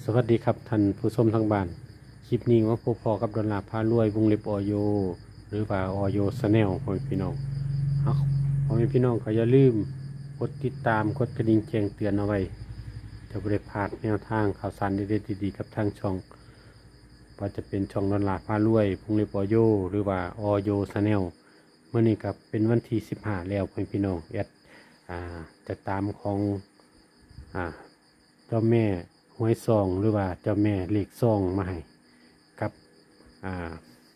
สวัสดีครับท่านผู้ชมทางบ้านคลิปนี้ว่าพอกับดอลลาร์พารวยวงเล็บออโยหรือว่าออโยชาแนลพ่อแม่พี่น้องเอาพ่อแม่พี่น้องก็อย่าลืมกดติดตามกดกระดิ่งแจ้งเตือนเอาไว้จะไม่ได้พลาดแนวทางข่าวสารเด็ดๆดีๆกับทางช่องว่าจะเป็นช่องดอลลาร์พารวยวงเล็บออโยหรือว่าออโยชาแนลเมื่อนี้กับเป็นวันที่15แล้วพ่อแม่พี่น้องจะตามของเจ้าแม่หวยซองหรือว่าเจ้าแม่เลขซองมาให้กับ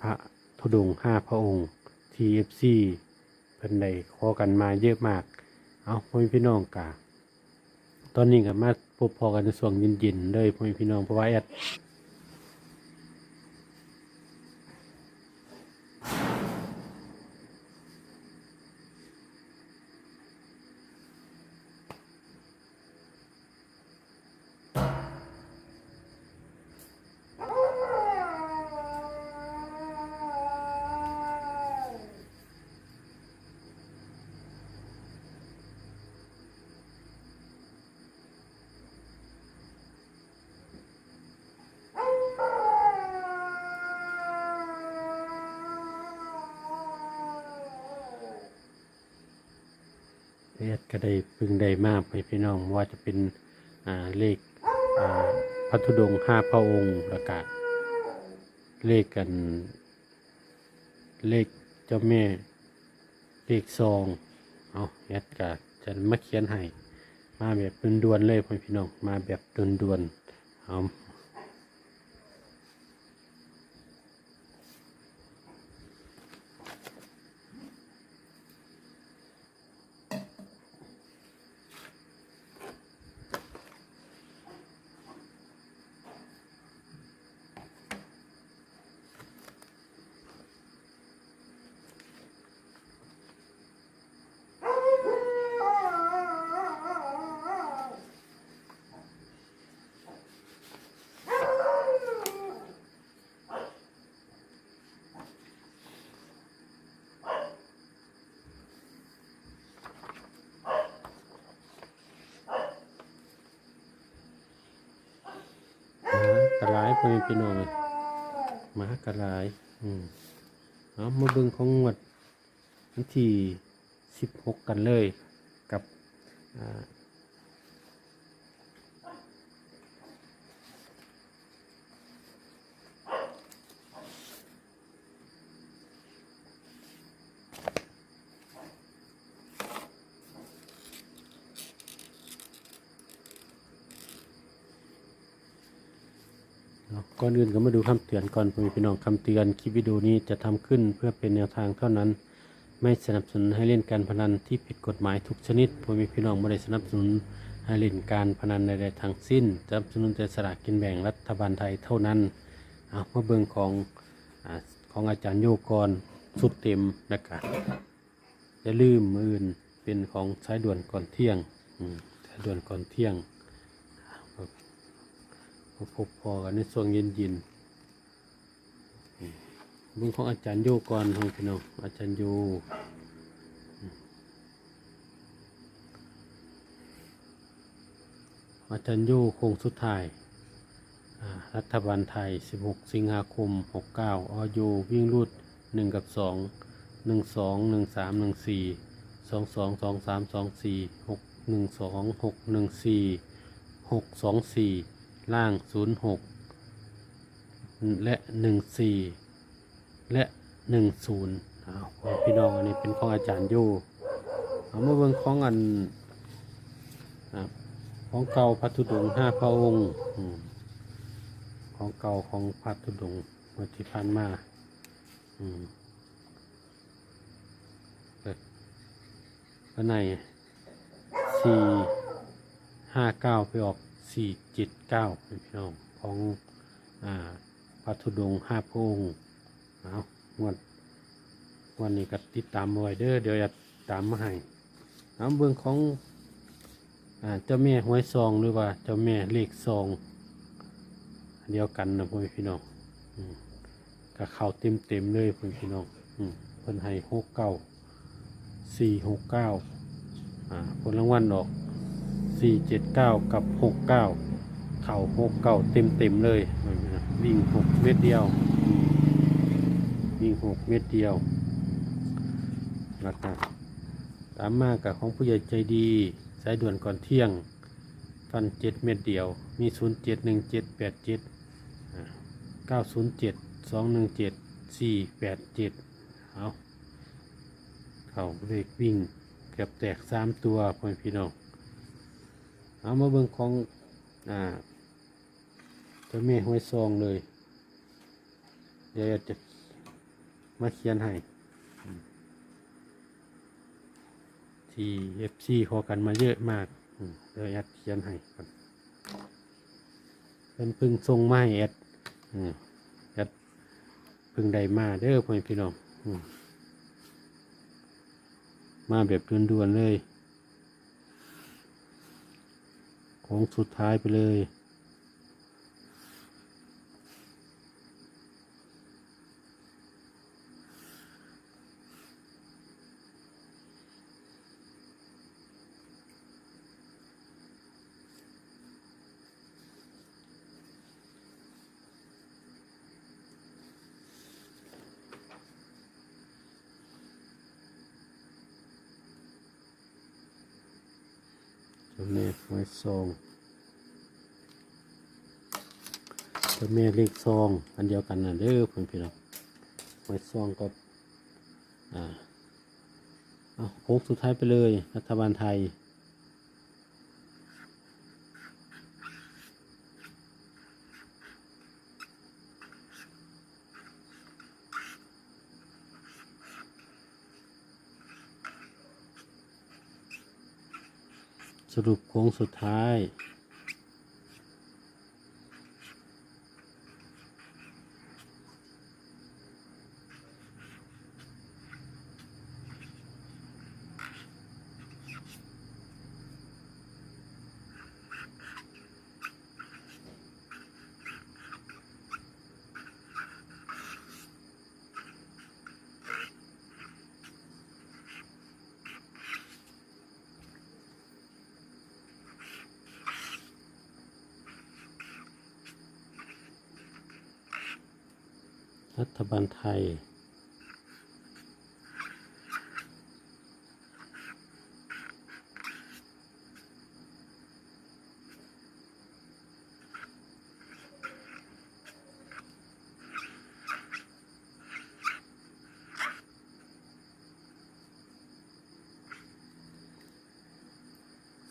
พระธุดงค์5 พระองค์ TFC เพิ่นได้ขอกันมาเยอะมากเอาพ่อแม่พี่น้องกะตอนนี้ก็มาพบพอกันในช่วงเย็นๆเลยพ่อแม่พี่น้องเพราะว่าก็ได้พึงได้มากไปพี่น้องว่าจะเป็นเลขพระธุดงค์5 พระองค์แล้วก็เลขกันเลขเจ้าแม่เลขซองเอาก็จะมาเขียนให้มาแบบด่วนๆเลยพี่น้องมาแบบด่วนๆเอากระไรพี่น้องมากระไรเอามาเบิ่งของงวดวันที่16กันเลยกับก่อนอื่นก็มาดูคำเตือนก่อนพี่น้องคำเตือนคลิปวิดีโอนี้จะทำขึ้นเพื่อเป็นแนวทางเท่านั้นไม่สนับสนุนให้เล่นการพนันที่ผิดกฎหมายทุกชนิดพี่น้องไม่ได้สนับสนุนให้เล่นการพนันใดๆทั้งสิ้นสนับสนุนแต่สลากกินแบ่งรัฐบาลไทยเท่านั้นมาเบิ่งของอาจารย์โยกรสุดเต็มนะครับอย่าลืมมืออื่นเป็นของสายด่วนก่อนเที่ยงสายด่วนก่อนเที่ยงพบพอกันในช่วงเย็นๆบุญของอาจารย์โยก่อนของพี่น้องอาจารย์โยโค้งสุดท้ายรัฐบาลไทย16 สิงหาคม 69อโยวิ่งรูด1 กับ 2 1 2 1 3 1 4 2 2 2 3 2 4 6 1 2 6 1 4 6 2 4ล่าง06และ14และ10พี่น้องอันนี้เป็นของอาจารย์โยเอามาเบิ่งของของเก่าพระธุดงค์5 พระองค์ของเก่าของพระธุดงค์มาที่ผ่านมาข้างใน459ไปออก479เป็นพี่น้องของพระธุดงค์5 พระองค์วันนี้ก็ติดตามไว้เดี๋ยวจะตามมาให้เบื้องของเจ้าแม่หวยซองหรือว่าเจ้าแม่เลขซองเดียวกันนะพี่น้องกับเขาเต็มเลยพี่น้องเพิ่นให้469ผลรางวัลออก479กับ69 เข่าหกเก่าเต็มเลยวิ่ง6 เม็ดเดียววิ่ง6 เม็ดเดียวนะครับตามมากับของผู้ใหญ่ใจดีสายด่วนก่อนเที่ยงฟัน7 เม็ดเดียวมี071787 907217 487เอาเข่าเลขวิ่งเกือบแตก3 ตัวพ่อพี่น้องเอามาเบิ่งของเจ้าแม่ห้วยซองเลยเดี๋ยวจะมาเขียนให้ที่ FC ขอกันมาเยอะมากเดี๋ยวแอดเขียนให้ก่อนเป็นพึ่งทรงมาให้แอดพึ่งใดมาเด้อพ่อพี่น้องมาแบบด่วนๆเลยของสุดท้ายไปเลยเจ้าแม่ห้วยซองเจ้าแม่เลขซองอันเดียวกันนะเด้อเพื่อนพี่น้องห้วยซองกับโค้งสุดท้ายไปเลยรัฐบาลไทยสรุปโค้งสุดท้ายรัฐบาลไทย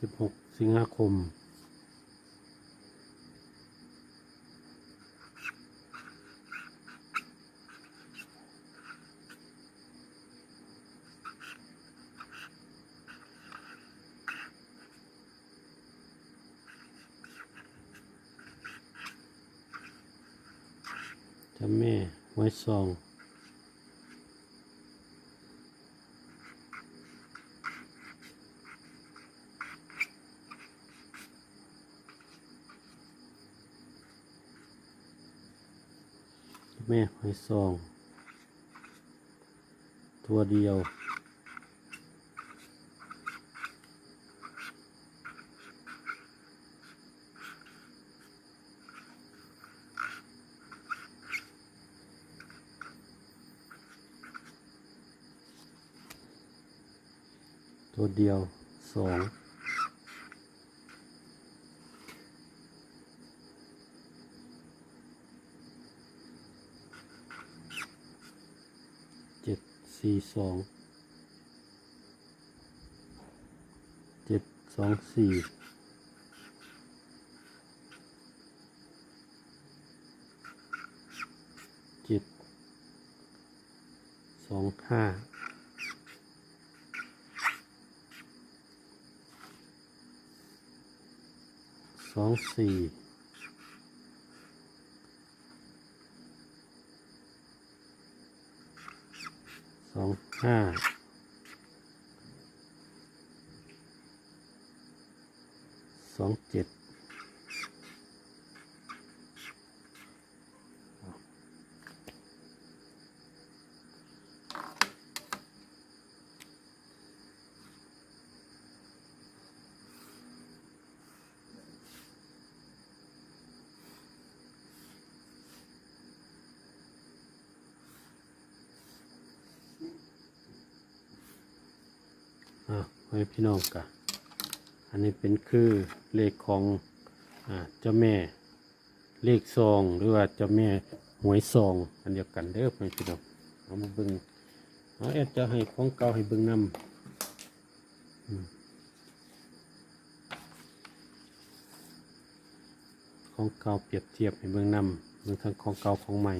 16 สิงหาคมเจ้าแม่ห้วยซองแม่ห้วยซองตัวเดียว2742 724 725 24 25 27 ให้พี่น้องกะอันนี้เป็นคือเลขของเจ้าแม่เลขซองหรือว่าเจ้าแม่หวยซองอันเดียวกันเด้อพี่น้องเอามาเบิ่งแอดจะให้ของเก่าให้เบิ่งนำของเก่าเปรียบเทียบให้เบิ่งนำเบิ่งทั้งของเก่าของใหม่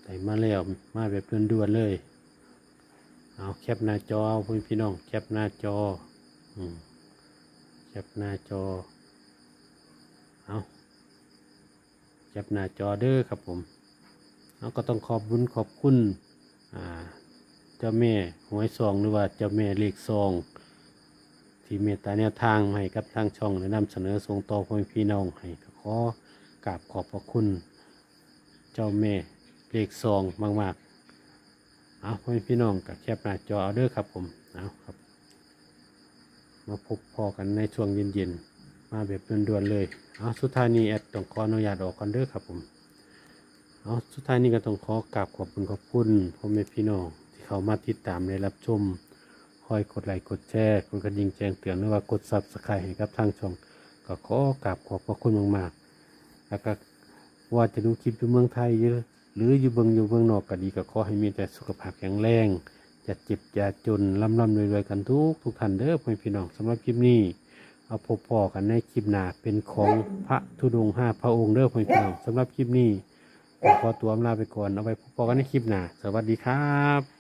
ได้มาแล้วมาแบบด่วนๆเลยเอาแคปหน้าจอเอาพี่น้องแคปหน้าจอแคปหน้าจอเอาแคปหน้าจอเด้อครับผมเอาก็ต้องขอบคุณเจ้าแม่หวยซองหรือว่าเจ้าแม่เลขซองที่เมตตาแนวทางให้กับทางช่องและนำเสนอส่งต่อพ่อพี่น้องให้ก็ขอกราบขอบพระคุณเจ้าแม่เลขซองมากๆเอาพ่อพี่น้องกับแคปหน้าจอเอาเด้อครับผมเอาครับมาพบพอกันในช่วงเย็นๆมาแบบด่วนๆเลยเอาสุดท้ายนี้แอดต้องขออนุญาตออกกันเด้อครับผมเอาสุดท้ายนี้ก็ต้องขอกราบขอบคุณพ่อแม่พี่น้องที่เขามาติดตามและรับชมคอยกดไลค์กดแชร์กดกระดิ่งแจ้งเตือนหรือว่ากดซับสไครต์ให้กับทางช่องก็ขอกราบขอบพระคุณมากๆแล้วก็ว่าจะดูคลิปอยู่เมืองไทยเยอะหรืออยู่เมืองนอกก็ดีก็ขอให้มีแต่สุขภาพแข็งแรงอย่าเจ็บอย่าจนร่ำรวยๆกันทุกท่านเด้อพ่อพี่น้องสำหรับคลิปนี้เอาพบพอกันในคลิปหน้าเป็นของพระธุดงค์5 พระองค์เด้อพ่อพี่น้องสำหรับคลิปนี้ขอตัวลาไปก่อนเอาไว้พบกันในคลิปหน้าสวัสดีครับ